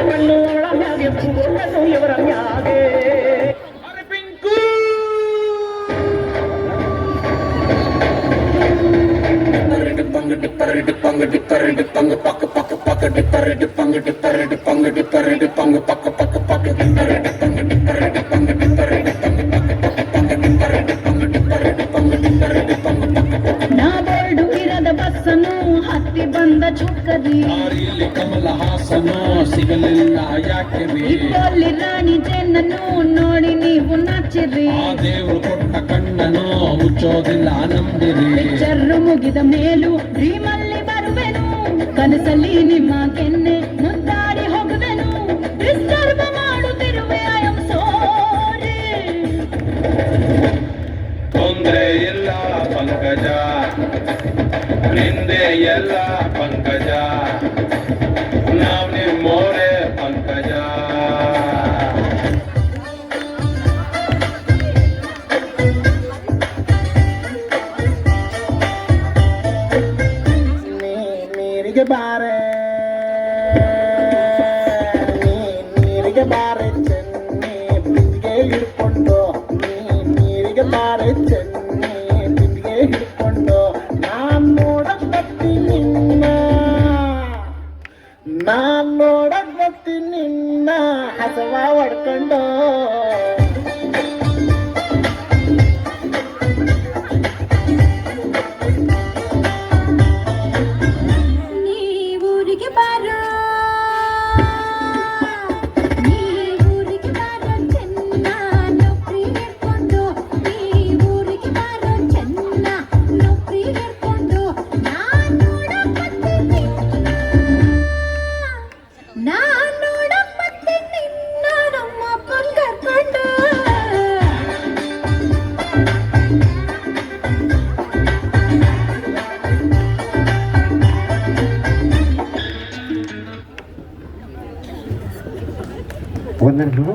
ಕಣ್ಣು ಅವಳ ಮ್ಯಾಗೆ ಕಣ್ಣು ಇವರ ಮ್ಯಾಗೆ ನಾ ಬೋರ್ಡು ಇರದ ಬಸ್ಸನ್ನು ಹತ್ತಿ ಬಂದ ಚುಕ್ಕರಿ ದಾರಿಯಲ್ಲಿ ಕಮಲ ಹಾಸನು ಸಿಗಲಿಲ್ಲ ಯಾಕೆ ಇಬ್ಬಲ್ಲಿ ರಾಣಿ ಚೆನ್ನನ್ನು ನೋಡಿ ನೀವು ನಾಚಿರಿ ಆ ದೇವ್ರು ಕೊಟ್ಟ ಕಣ್ಣನು ಮುಚ್ಚೋದಿಲ್ಲ ನಂಬಿರಿ ಪಿಕ್ಚರ್ ಮುಗಿದ ಮೇಲೂ ಡ್ರೀಮಲ್ಲಿ ಬರುವೆನು ಕನಸಲ್ಲಿ ನಿಮ್ಮ ಕೆನ್ನೆ ಮುದ್ದಾಡಿ ಹೋಗುವೆನು ಡಿಸ್ಟರ್ಬ್ ಮಾಡುತ್ತಿರುವೆ ಐ ಆಮ್ ಸಾರಿ ತೊಂದ್ರೆ ಇಲ್ಲ ಪಂಕಜ ನಿಂದೆ ಎಲ್ಲ ಪಂಕಜ ನಾವ್ ನಿಮ್ಮೋರೆ ಪಂಕಜ ನೀರಿಗೆ ಬಾರೆ ನೀರಿಗೆ ಬಾರೆ ಚೆನ್ನಿ ಬಿಂದಿಗೆ ಹಿಡ್ಕೊಂಡು ನೀರಿಗೆ ಬಾರೆ ಚೆನ್ನಿ ಬಿಂದಿಗೆ ಹಿಡ್ಕೊಂಡು ನಾನ್ ನೋಡಕ್ ಬರ್ತೀನಿ ನಿನ್ನ ಹಸವ ಹೊಡ್ಕೊಂಡು ಊರಿಗೆ ಬಾರೋ ಊರಿಗೆ ಬಾರೋ ಚೆನ್ನ ನೌಕರಿ ಹಿಡ್ಕೊಂಡು ಊರಿಗೆ ಬಾರೋ ಚೆನ್ನ ನೌಕರಿ ಹಿಡ್ಕೊಂಡು ನಾನ್ ನೋಡಕ್ ಬರ್ತೀನಿ ನಿನ್ನ ನಮ್ಮ ಅಪ್ಪನ್ ಕರ್ಕೊಂಡು ಒಂದನ್ನು